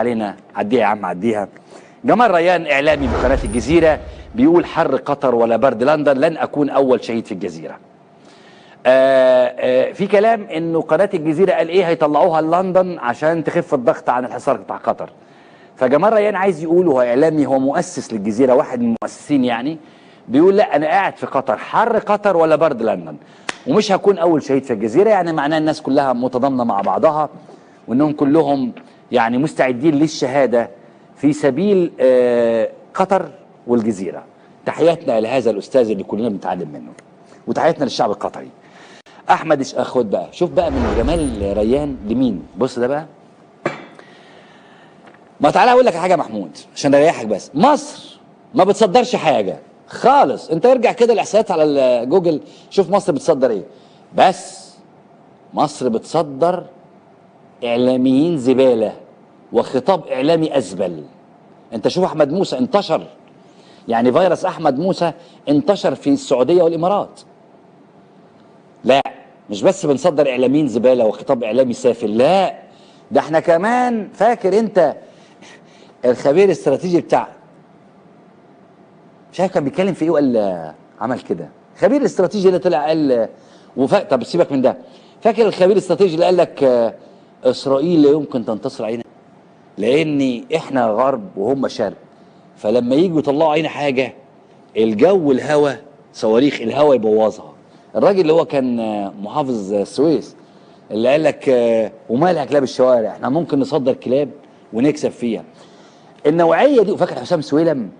علينا. عديها يا عم عديها. جمال ريان اعلامي بقناه الجزيره بيقول حر قطر ولا برد لندن، لن اكون اول شهيد في الجزيره. في كلام انه قناه الجزيره قال ايه هيطلعوها لندن عشان تخف الضغط عن الحصار بتاع قطر. فجمال ريان عايز يقول، هو اعلامي، هو مؤسس للجزيره، واحد من المؤسسين يعني، بيقول لا انا قاعد في قطر، حر قطر ولا برد لندن، ومش هكون اول شهيد في الجزيره. يعني معناه الناس كلها متضامنه مع بعضها، وانهم كلهم يعني مستعدين للشهاده في سبيل قطر والجزيره. تحياتنا لهذا الاستاذ اللي كلنا بنتعلم منه، وتحياتنا للشعب القطري. احمد خد بقى، شوف بقى من جمال ريان لمين. بص ده بقى. ما تعالى اقول لك حاجه يا محمود عشان اريحك، بس مصر ما بتصدرش حاجه خالص. انت ارجع كده الاحصائيات على جوجل، شوف مصر بتصدر ايه. بس مصر بتصدر اعلاميين زباله وخطاب اعلامي ازبل. انت شوف احمد موسى انتشر، يعني فيروس احمد موسى انتشر في السعوديه والامارات. لا مش بس بنصدر اعلاميين زباله وخطاب اعلامي سافل، لا ده احنا كمان، فاكر انت الخبير الاستراتيجي بتاع، مش عارف كان بيتكلم في ايه ولا عمل كده، خبير الاستراتيجي اللي طلع قال طب سيبك من ده. فاكر الخبير الاستراتيجي اللي قال لك اسرائيل لا يمكن تنتصر علينا لان احنا غرب وهم شرق، فلما يجوا يطلعوا علينا حاجه الجو الهوا صواريخ الهوا يبوظها. الراجل اللي هو كان محافظ السويس اللي قال لك ومالها كلاب الشوارع، احنا ممكن نصدر كلاب ونكسب فيها. النوعيه دي، وفاكر حسام سويلم،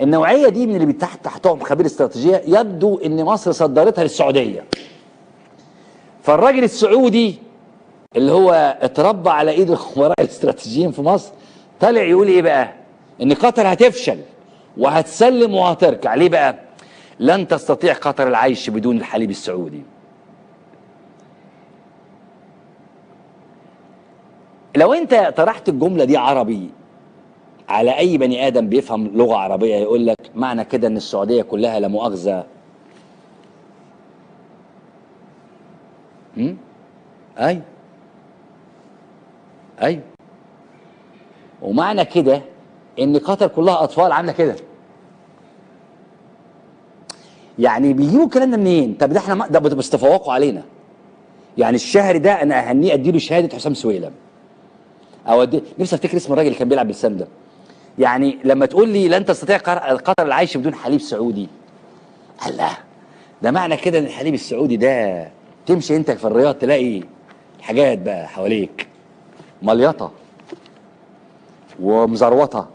النوعيه دي من اللي تحتهم خبير استراتيجيه، يبدو ان مصر صدرتها للسعوديه. فالراجل السعودي اللي هو اتربى على ايد الخبراء الاستراتيجيين في مصر طالع يقول ايه بقى؟ ان قطر هتفشل وهتسلم وهتركع. ليه بقى؟ لن تستطيع قطر العيش بدون الحليب السعودي. لو انت طرحت الجمله دي عربي على اي بني ادم بيفهم لغه عربيه يقول لك معنى كده ان السعوديه كلها لا مؤاخذه ايوه ايوه، ومعنى كده ان قطر كلها اطفال عامله كده. يعني بيجيبوا الكلام ده منين؟ طب ده احنا ده بيستفوقوا علينا. يعني الشهري ده انا اهنيه اديله شهاده حسام سويلم، او نفسي افتكر اسم الراجل اللي كان بيلعب بالسام ده. يعني لما تقول لي لن تستطيع قطر العيش بدون حليب سعودي، الله، ده معنى كده ان الحليب السعودي ده تمشي انت في الرياض تلاقي حاجات بقى حواليك مليطه ومزروطه،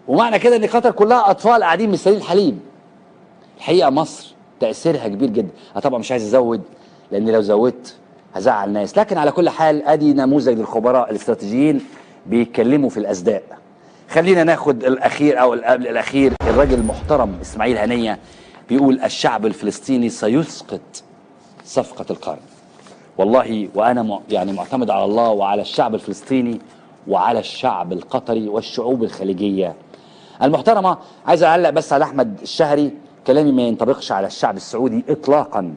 ومعنى كده ان قطر كلها اطفال قاعدين مستنيين الحليب. الحقيقه مصر تاثيرها كبير جدا. طبعا مش عايز ازود لان لو زودت هزعل الناس، لكن على كل حال ادي نموذج للخبراء الاستراتيجيين بيتكلموا في الاسداء. خلينا ناخد الاخير او قبل الاخير، الراجل المحترم اسماعيل هنيه بيقول الشعب الفلسطيني سيسقط صفقه القرن. والله وانا يعني معتمد على الله وعلى الشعب الفلسطيني وعلى الشعب القطري والشعوب الخليجيه المحترمه. عايز اعلق بس على احمد الشهري، كلامي ما ينطبقش على الشعب السعودي اطلاقا.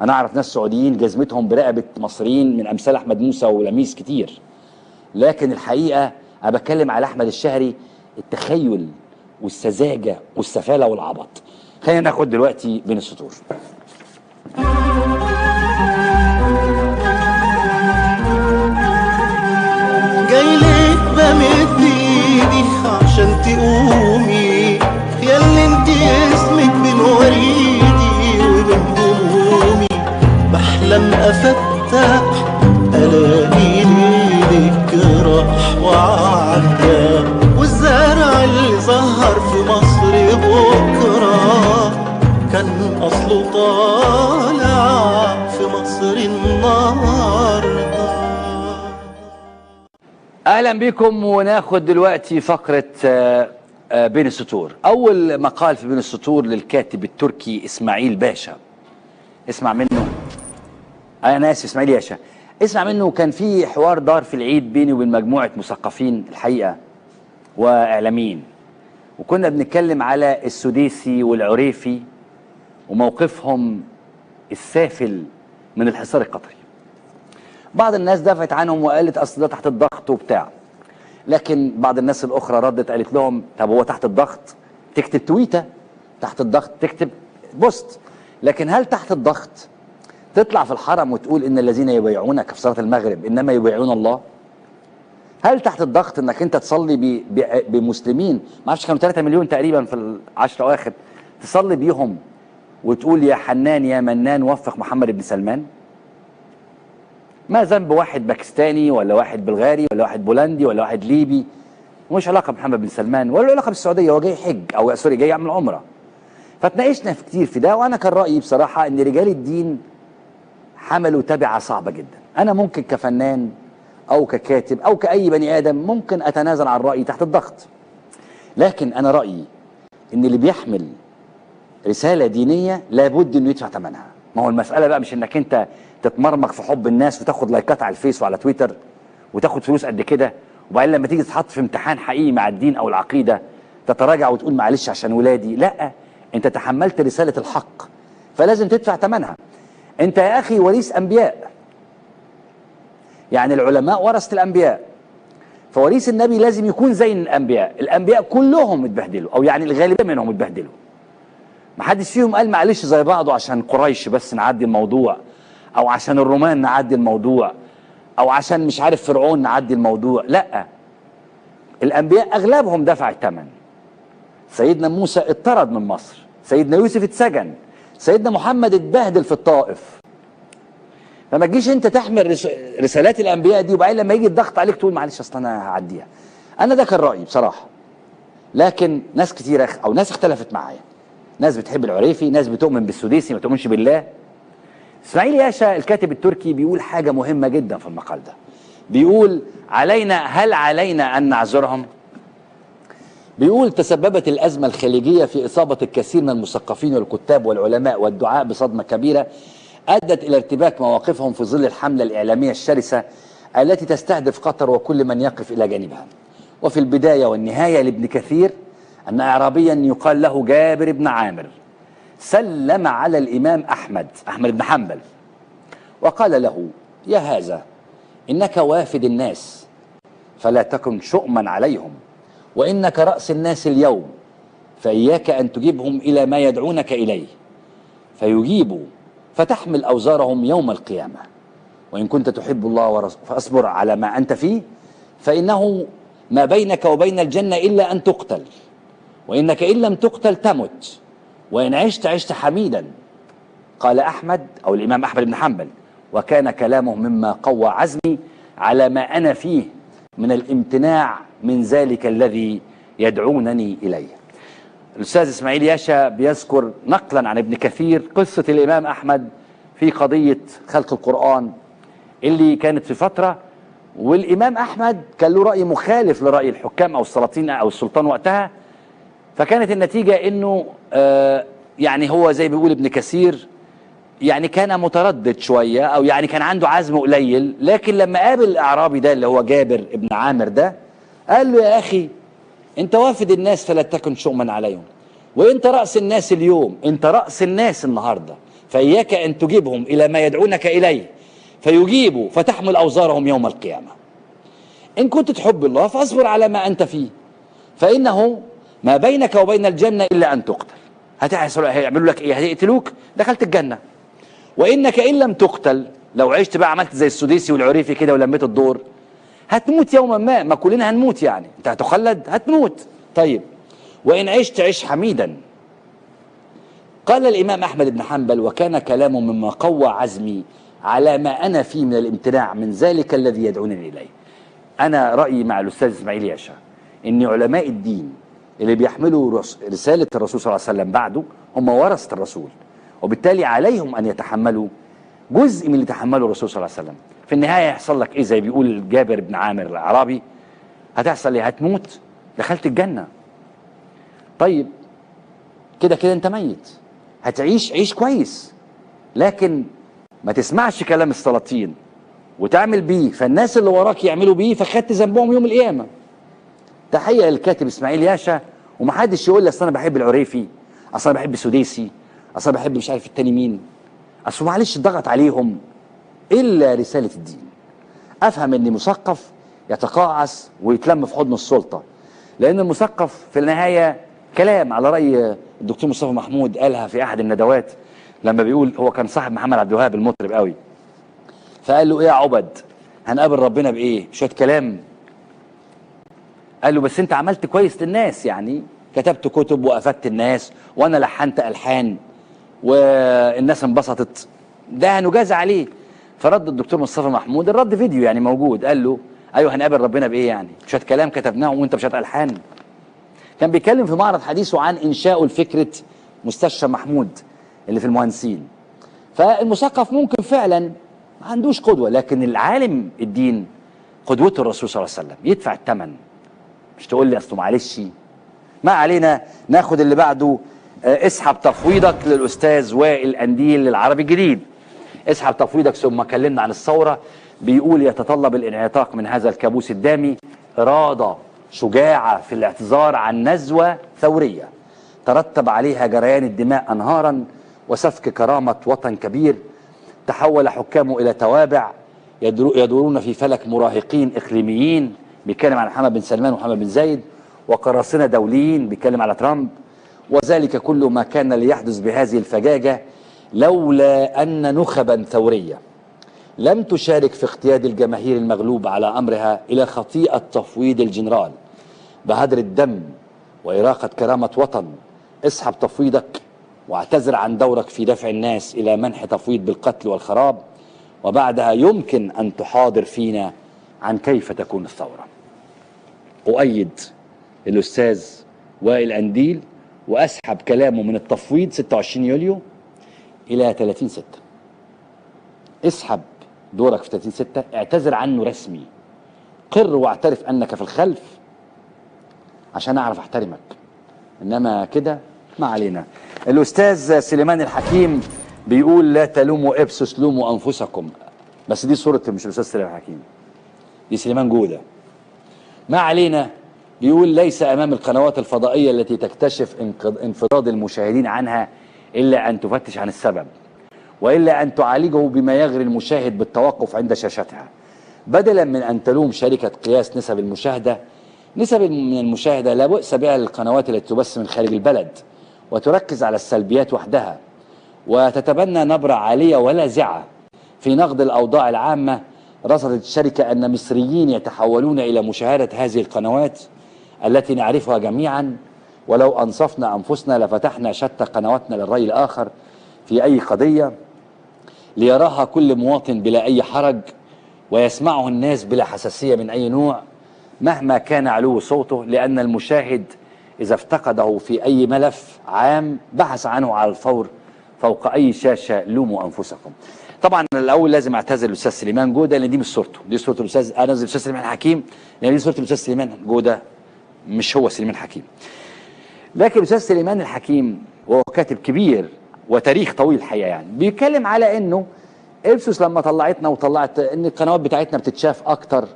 انا اعرف ناس سعوديين جزمتهم برقبه مصريين من امثال احمد موسى ولميس كتير، لكن الحقيقه انا بتكلم على احمد الشهري، التخيل والسذاجه والسفاله والعبط. خلينا ناخد دلوقتي بين السطور. جاي لك بمد ايدي عشان تقومي، ياللي انت اسمك بين وريدي وبين همومي. بحلم افتح الاقي ليلك راح وعدى، والزرع اللي ظهر في مصر بكره كان اصله طالع في مصر النهارده. اهلا بكم، وناخد دلوقتي فقره بين السطور. اول مقال في بين السطور للكاتب التركي اسماعيل باشا، اسمع منه. انا اسف، اسماعيل ياشا، اسمع منه. كان في حوار دار في العيد بيني وبين مجموعه مثقفين الحقيقه واعلاميين، وكنا بنتكلم على السديسي والعريفي وموقفهم السافل من الحصار القطري. بعض الناس دافعت عنهم وقالت اصل ده تحت الضغط وبتاع. لكن بعض الناس الاخرى ردت قالت لهم طب هو تحت الضغط تكتب تويته، تحت الضغط تكتب بوست، لكن هل تحت الضغط تطلع في الحرم وتقول ان الذين يبايعونك في صلاه المغرب انما يبايعون الله؟ هل تحت الضغط انك انت تصلي بمسلمين ما اعرفش كانوا 3 مليون تقريبا في العشر اواخر، تصلي بيهم وتقول يا حنان يا منان وفق محمد بن سلمان؟ ما ذنب واحد باكستاني ولا واحد بلغاري ولا واحد بولندي ولا واحد ليبي؟ مش علاقه بمحمد بن سلمان ولا علاقه بالسعوديه، هو جاي حج او سوري جاي يعمل عمره. فتناقشنا في كتير في ده، وانا كان رايي بصراحه ان رجال الدين حملوا تبعه صعبه جدا. انا ممكن كفنان او ككاتب او كاي بني ادم ممكن اتنازل عن رايي تحت الضغط، لكن انا رايي ان اللي بيحمل رساله دينيه لابد انه يدفع ثمنها. ما هو المساله بقى مش انك انت تتمرمغ في حب الناس وتاخد لايكات على الفيس وعلى تويتر وتاخد فلوس قد كده، وبعدين لما تيجي تتحط في امتحان حقيقي مع الدين او العقيده تتراجع وتقول معلش عشان ولادي. لا، انت تحملت رساله الحق فلازم تدفع ثمنها. انت يا اخي وريث انبياء، يعني العلماء ورثة الانبياء، فوريث النبي لازم يكون زي الانبياء. الانبياء كلهم اتبهدلوا، او يعني الغالبيه منهم اتبهدلوا، ما حدش فيهم قال معلش زي بعضه عشان قريش بس نعدي الموضوع، او عشان الرومان نعدي الموضوع، او عشان مش عارف فرعون نعدي الموضوع. لا، الانبياء اغلبهم دفع الثمن. سيدنا موسى اتطرد من مصر، سيدنا يوسف اتسجن، سيدنا محمد اتبهدل في الطائف. فما تجيش انت تحمل رسالات الانبياء دي وبعدين لما يجي الضغط عليك تقول معلش اصل انا هعديها. انا ده كان رايي بصراحه، لكن ناس كتير او ناس اختلفت معايا، ناس بتحب العريفي، ناس بتؤمن بالسديسي ما تؤمنش بالله. اسماعيل ياشا الكاتب التركي بيقول حاجه مهمه جدا في المقال ده، بيقول هل علينا ان نعذرهم؟ بيقول تسببت الازمه الخليجيه في اصابه الكثير من المثقفين والكتاب والعلماء والدعاء بصدمه كبيره أدت إلى ارتباك مواقفهم في ظل الحملة الإعلامية الشرسة التي تستهدف قطر وكل من يقف إلى جانبها. وفي البداية والنهاية لابن كثير أن أعرابيا يقال له جابر بن عامر سلم على الإمام أحمد بن حنبل وقال له يا هذا إنك وافد الناس فلا تكن شؤما عليهم، وإنك رأس الناس اليوم فإياك أن تجيبهم إلى ما يدعونك إليه فيجيبوا فتحمل أوزارهم يوم القيامة، وإن كنت تحب الله فأصبر على ما أنت فيه فإنه ما بينك وبين الجنة إلا أن تقتل، وإنك إن لم تقتل تمت، وإن عشت عشت حميدا. قال أحمد أو الإمام أحمد بن حنبل وكان كلامه مما قوى عزمي على ما أنا فيه من الامتناع من ذلك الذي يدعونني إليه. الأستاذ إسماعيل ياشا بيذكر نقلا عن ابن كثير قصة الإمام أحمد في قضية خلق القرآن اللي كانت في فترة، والإمام أحمد كان له رأي مخالف لرأي الحكام أو السلاطين أو السلطان وقتها، فكانت النتيجة إنه يعني هو زي بيقول ابن كثير يعني كان متردد شوية، أو يعني كان عنده عزم قليل، لكن لما قابل الأعرابي ده اللي هو جابر ابن عامر ده قال له يا أخي انت وافد الناس فلا تكن شؤما عليهم، وانت رأس الناس اليوم، انت رأس الناس النهاردة، فإياك أن تجيبهم إلى ما يدعونك إليه فيجيبوا فتحمل أوزارهم يوم القيامة. إن كنت تحب الله فاصبر على ما أنت فيه فإنه ما بينك وبين الجنة إلا أن تقتل. هيعملوا لك إيه؟ هيقتلوك دخلت الجنة. وإنك إن لم تقتل، لو عشت بقى عملت زي السديسي والعريفي كده ولميت الدور، هتموت يوما ما كلنا هنموت، يعني انت هتخلد هتموت. طيب وإن عشت عش حميدا. قال الإمام أحمد بن حنبل وكان كلامه مما قوى عزمي على ما أنا فيه من الامتناع من ذلك الذي يدعونني إليه. أنا رأيي مع الأستاذ إسماعيل ياشا إن علماء الدين اللي بيحملوا رسالة الرسول صلى الله عليه وسلم بعده هم ورثة الرسول، وبالتالي عليهم أن يتحملوا جزء من اللي تحمله الرسول صلى الله عليه وسلم. في النهاية يحصل لك إيه؟ زي بيقول جابر بن عامر الأعرابي هتحصل إيه؟ هتموت دخلت الجنة. طيب كده كده أنت ميت، هتعيش عيش كويس، لكن ما تسمعش كلام السلاطين وتعمل بيه فالناس اللي وراك يعملوا بيه فخدت ذنبهم يوم القيامة. تحية للكاتب إسماعيل ياشا، ومحدش يقول لي أصل أنا بحب العريفي، أصل أنا بحب السديسي، أصل أنا بحب مش عارف التاني مين، أصل معلش ضغط عليهم. إلا رسالة الدين. أفهم إني مثقف يتقاعس ويتلم في حضن السلطه. لان المثقف في النهايه كلام، على راي الدكتور مصطفى محمود قالها في احد الندوات لما بيقول، هو كان صاحب محمد عبد الوهاب المطرب قوي، فقال له ايه يا عبد، هنقابل ربنا بايه؟ شويه كلام. قال له بس انت عملت كويس للناس، يعني كتبت كتب وافدت الناس وانا لحنت الحان والناس انبسطت، ده هنجازى عليه. فرد الدكتور مصطفى محمود، الرد فيديو يعني موجود، قال له ايوه هنقابل ربنا بايه يعني؟ شويه كلام كتبناهم وانت مش الحان. كان بيتكلم في معرض حديثه عن انشاؤه لفكره مستشفى محمود اللي في المهندسين. فالمثقف ممكن فعلا ما عندوش قدوه، لكن العالم الدين قدوته الرسول صلى الله عليه وسلم، يدفع الثمن. مش تقول لي اصله معلش. ما علينا، ناخد اللي بعده. اسحب تفويضك للاستاذ وائل قنديل للعربي الجديد. اسحب تفويضك. ثم كلمنا عن الثوره، بيقول يتطلب الانعتاق من هذا الكابوس الدامي اراده شجاعه في الاعتذار عن نزوه ثوريه ترتب عليها جريان الدماء انهارا وسفك كرامه وطن كبير تحول حكامه الى توابع يدورون في فلك مراهقين اقليميين، بيتكلم على محمد بن سلمان ومحمد بن زايد، وقراصنه دوليين، بيتكلم على ترامب. وذلك كل ما كان ليحدث بهذه الفجاجه لولا ان نخبا ثوريه لم تشارك في اقتياد الجماهير المغلوبه على امرها الى خطيئه تفويض الجنرال بهدر الدم واراقه كرامه وطن. اسحب تفويضك واعتذر عن دورك في دفع الناس الى منح تفويض بالقتل والخراب، وبعدها يمكن ان تحاضر فينا عن كيف تكون الثوره. اؤيد الاستاذ وائل قنديل واسحب كلامه من التفويض 26 يوليو الى 30/6. اسحب دورك في 30/6، اعتذر عنه رسمي، قر واعترف انك في الخلف عشان اعرف احترمك، انما كده ما علينا. الاستاذ سليمان الحكيم بيقول لا تلوموا ابسوس لوموا انفسكم، بس دي صورة مش الاستاذ سليمان الحكيم، دي سليمان جودة. ما علينا. بيقول ليس امام القنوات الفضائية التي تكتشف انفضاض المشاهدين عنها الا ان تفتش عن السبب، والا ان تعالجه بما يغري المشاهد بالتوقف عند شاشتها، بدلا من ان تلوم شركة قياس نسب المشاهدة. نسب من المشاهدة لا بؤس بها للقنوات التي تبث من خارج البلد وتركز على السلبيات وحدها وتتبنى نبرة عالية ولاذعة في نقد الأوضاع العامة. رصدت الشركة أن مصريين يتحولون إلى مشاهدة هذه القنوات التي نعرفها جميعا، ولو أنصفنا أنفسنا لفتحنا شتى قنواتنا للرأي الآخر في أي قضية ليراها كل مواطن بلا أي حرج ويسمعه الناس بلا حساسية من أي نوع مهما كان علو صوته، لأن المشاهد إذا افتقده في أي ملف عام بحث عنه على الفور فوق أي شاشة. لوموا أنفسكم. طبعا الأول لازم أعتذر للأستاذ سليمان جودة لأن دي مش صورته، دي صورة الأستاذ، أنزل الأستاذ سليمان حكيم لأن دي صورة الأستاذ سليمان جودة، مش هو سليمان حكيم. لكن الأستاذ سليمان الحكيم وهو كاتب كبير وتاريخ طويل الحقيقة، يعني بيتكلم على إنه إبسوس لما طلعتنا وطلعت إن القنوات بتاعتنا بتتشاف أكتر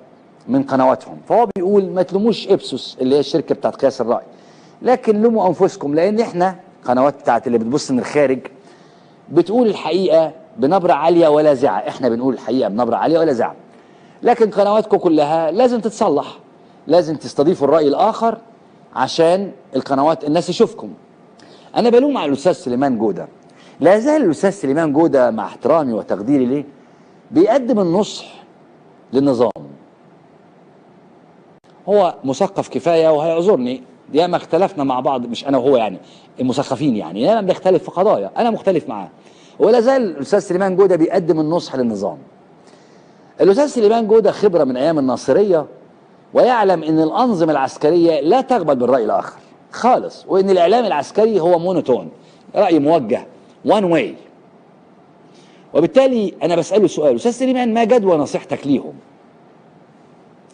من قنواتهم، فهو بيقول ما تلوموش إبسوس اللي هي الشركة بتاعت قياس الرأي، لكن لوموا أنفسكم، لأن إحنا قنوات بتاعت اللي بتبص من الخارج بتقول الحقيقة بنبرة عالية ولاذعة، إحنا بنقول الحقيقة بنبرة عالية ولاذعة، لكن قنواتكم كلها لازم تتصلح، لازم تستضيفوا الرأي الآخر عشان القنوات الناس تشوفكم. أنا بلوم على الأستاذ سليمان جودة، لا زال الأستاذ سليمان جودة مع احترامي وتقديري ليه بيقدم النصح للنظام. هو مثقف كفاية وهيعذرني، ياما اختلفنا مع بعض، مش أنا وهو يعني، المثقفين يعني ياما بنختلف في قضايا، أنا مختلف معاه، ولا زال الأستاذ سليمان جودة بيقدم النصح للنظام. الأستاذ سليمان جودة خبرة من أيام الناصرية ويعلم أن الأنظمة العسكرية لا تقبل بالرأي الآخر خالص، وأن الإعلام العسكري هو مونوتون، رأي موجه وان واي. وبالتالي أنا بسأله سؤال، أستاذ سليمان ما جدوى نصيحتك ليهم؟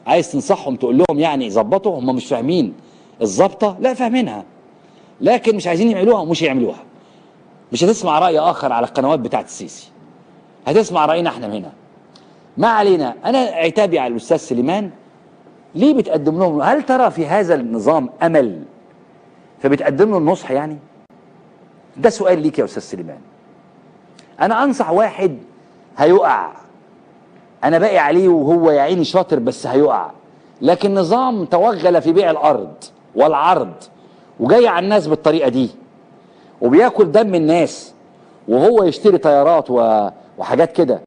عايز تنصحهم تقول لهم يعني ظبطوا، هم مش فاهمين الظبطة؟ لا فاهمينها لكن مش عايزين يعملوها ومش يعملوها. مش هتسمع رأي آخر على القنوات بتاعت السيسي، هتسمع رأينا احنا هنا. ما علينا. أنا عتابي على الأستاذ سليمان، ليه بتقدم لهم؟ هل ترى في هذا النظام أمل فبتقدم له النصح يعني؟ ده سؤال ليك يا أستاذ سليمان. أنا أنصح واحد هيقع، أنا باقي عليه وهو يا عيني شاطر بس هيقع، لكن نظام توغل في بيع الارض والعرض وجاي على الناس بالطريقه دي وبياكل دم الناس وهو يشتري طيارات وحاجات كده،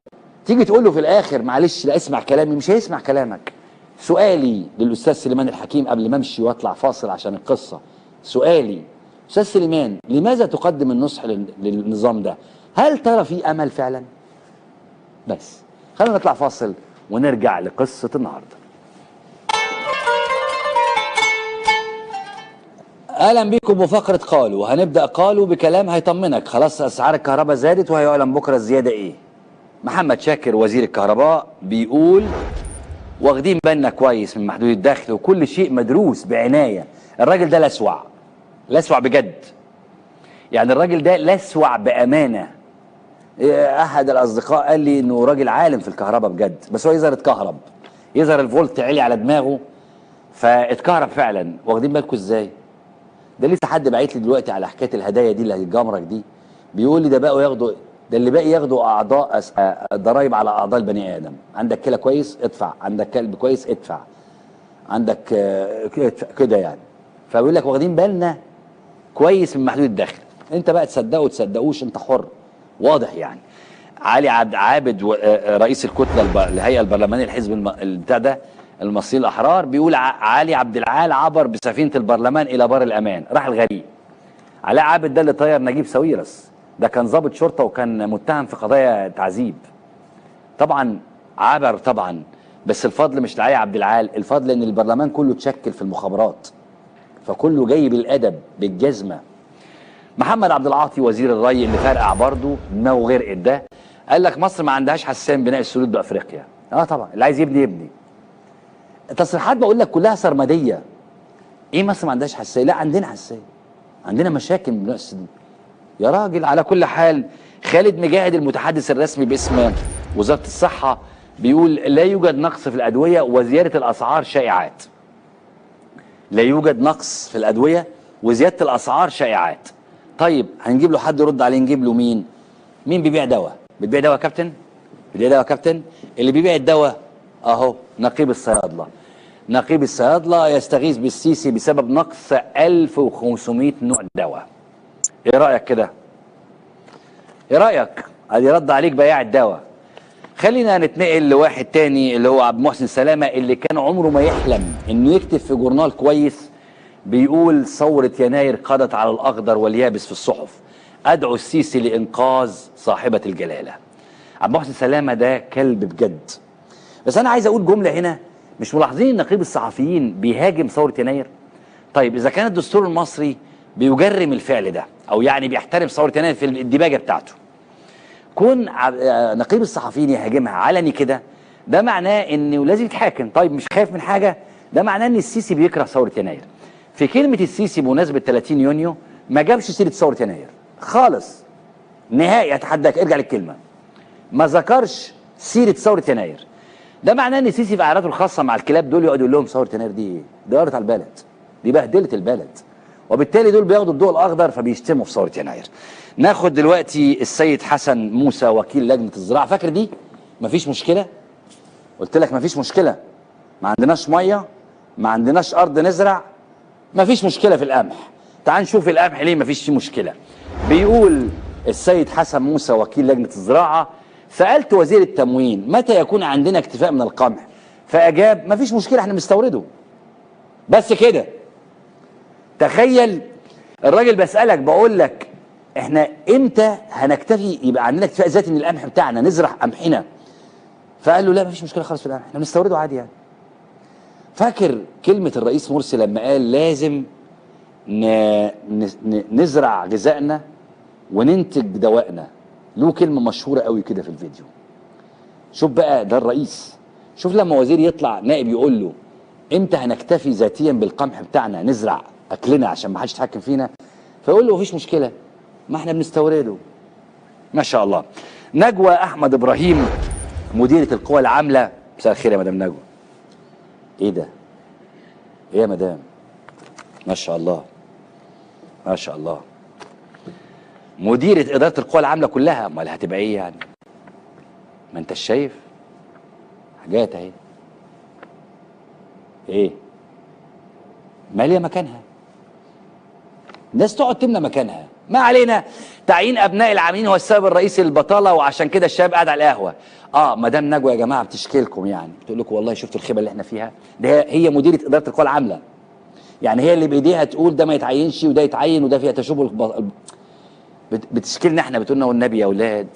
تيجي تقول له في الاخر معلش لا اسمع كلامي، مش هيسمع كلامك. سؤالي للاستاذ سليمان الحكيم قبل ما امشي واطلع فاصل عشان القصه، سؤالي استاذ سليمان، لماذا تقدم النصح للنظام ده؟ هل ترى في امل فعلا؟ بس خلينا نطلع فاصل ونرجع لقصه النهارده. اهلا بيكم بفقره قالوا. هنبدا قالوا بكلام هيطمنك. خلاص اسعار الكهرباء زادت وهيعلن بكره الزياده ايه. محمد شاكر وزير الكهرباء بيقول واخدين بالنا كويس من محدود الدخل وكل شيء مدروس بعنايه. الراجل ده لسوع، لسوع بجد، يعني الراجل ده لسوع بامانه. احد الاصدقاء قال لي انه راجل عالم في الكهرباء بجد، بس هو يظهر اتكهرب، يظهر الفولت علي على دماغه فاتكهرب فعلا. واخدين بالكم ازاي؟ ده لسه حد باعت لي دلوقتي على حكايه الهدايا دي اللي هتجمرك دي، بيقول لي ده بقوا ياخدوا، ده اللي باقي ياخدوا اعضاء ضرايب على اعضاء البني ادم. عندك كلى كويس ادفع، عندك كلب كويس ادفع، عندك كده يعني. فبيقول لك واخدين بالنا كويس من محدود الدخل. انت بقى تصدقوا تصدقوش انت حر، واضح يعني. علي عابد رئيس الكتله الهيئه البرلمانيه الحزب بتاع ده المصريين الاحرار بيقول علي عبد العال عبر بسفينه البرلمان الى بر الامان، راح الغريق. علاء عابد ده اللي طير نجيب ساويرس، ده كان ضابط شرطه وكان متهم في قضايا تعذيب. طبعا عبر طبعا، بس الفضل مش لعلي عبد العال، الفضل ان البرلمان كله اتشكل في المخابرات، فكله جاي بالادب بالجزمه. محمد عبد العاطي وزير الري اللي فرقع برضه دماغه غرقت ده، قال لك مصر ما عندهاش حساسيه من بناء السدود بافريقيا. طبعا اللي عايز يبني يبني. تصريحات بقول لك كلها سرمديه. ايه مصر ما عندهاش حساسيه؟ لا عندنا حساسيه، عندنا مشاكل من بناء السدود يا راجل. على كل حال خالد مجاهد المتحدث الرسمي باسم وزاره الصحه بيقول لا يوجد نقص في الادويه وزياده الاسعار شائعات. لا يوجد نقص في الادويه وزياده الاسعار شائعات. طيب هنجيب له حد يرد عليه، نجيب له مين؟ مين بيبيع دواء؟ بتبيع دواء يا كابتن؟ بتبيع دواء يا كابتن؟ اللي بيبيع الدواء اهو نقيب الصيادله. نقيب الصيادله يستغيث بالسيسي بسبب نقص 1500 نوع دواء. ايه رايك كده؟ ايه رايك؟ ادي رد عليك بياع الدواء. خلينا نتنقل لواحد تاني اللي هو عبد المحسن سلامه، اللي كان عمره ما يحلم انه يكتب في جورنال كويس بيقول ثورة يناير قضت على الأخضر واليابس في الصحف، أدعو السيسي لإنقاذ صاحبة الجلالة. عبد المحسن سلامة ده كلب بجد. بس أنا عايز أقول جملة هنا، مش ملاحظين إن نقيب الصحفيين بيهاجم ثورة يناير؟ طيب إذا كان الدستور المصري بيجرم الفعل ده أو يعني بيحترم ثورة يناير في الديباجة بتاعته، كون نقيب الصحفيين يهاجمها علني كده، ده معناه إنه لازم يتحاكم. طيب مش خايف من حاجة؟ ده معناه إن السيسي بيكره ثورة يناير. في كلمة السيسي بمناسبة 30 يونيو ما جابش سيرة ثورة يناير خالص نهائي. اتحداك ارجع للكلمة، ما ذكرش سيرة ثورة يناير. ده معناه ان السيسي في قعداته الخاصة مع الكلاب دول يقعد يقول لهم ثورة يناير دي ايه؟ دي قرت على البلد، دي بهدلت البلد، وبالتالي دول بياخدوا الضوء الاخضر فبيشتموا في ثورة يناير. ناخد دلوقتي السيد حسن موسى وكيل لجنة الزراعة. فاكر دي؟ مفيش مشكلة؟ قلت لك مفيش مشكلة، ما عندناش مية، ما عندناش ارض نزرع، مفيش مشكلة في القمح. تعال نشوف القمح ليه مفيش فيه مشكلة. بيقول السيد حسن موسى وكيل لجنة الزراعة سألت وزير التموين متى يكون عندنا اكتفاء من القمح، فأجاب مفيش مشكلة احنا بنستورده. بس كده. تخيل الراجل بسألك بقول لك احنا امتى هنكتفي يبقى عندنا اكتفاء ذاتي من القمح بتاعنا نزرع قمحنا، فقال له لا مفيش مشكلة خالص في القمح احنا بنستورده عادي يعني. فاكر كلمة الرئيس مرسي لما قال لازم نزرع غذائنا وننتج دوائنا؟ له كلمة مشهورة قوي كده في الفيديو. شوف بقى ده الرئيس، شوف لما وزير يطلع نائب يقول له امتى هنكتفي ذاتيا بالقمح بتاعنا نزرع اكلنا عشان ما حدش يتحكم فينا، فيقول له مفيش مشكلة ما احنا بنستورده. ما شاء الله. نجوى احمد ابراهيم مديرة القوى العاملة. مساء الخير يا مدام نجوى. ايه ده؟ ايه يا مدام؟ ما شاء الله ما شاء الله. مديرة إدارة القوى العاملة كلها، امال هتبقى ايه يعني؟ ما انت شايف حاجات اهي. ايه؟ ماليه مكانها. الناس تقعد تملى مكانها، ما علينا. تعيين ابناء العاملين هو السبب الرئيسي للبطاله، وعشان كده الشباب قاعد على القهوه. مدام نجوى يا جماعه بتشكي لكم، يعني بتقول لكم والله شفتوا الخيبه اللي احنا فيها. ده هي مديره اداره القوى العامله، يعني هي اللي بايديها تقول ده ما يتعينش وده يتعين وده فيها تشابه. بتشكي لنا احنا، بتقول لنا والنبي يا اولاد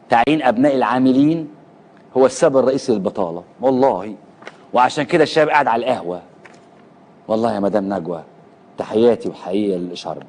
تعيين ابناء العاملين هو السبب الرئيسي للبطاله والله، وعشان كده الشباب قاعد على القهوه. والله يا مدام نجوى تحياتي وحقيقه للاشارب.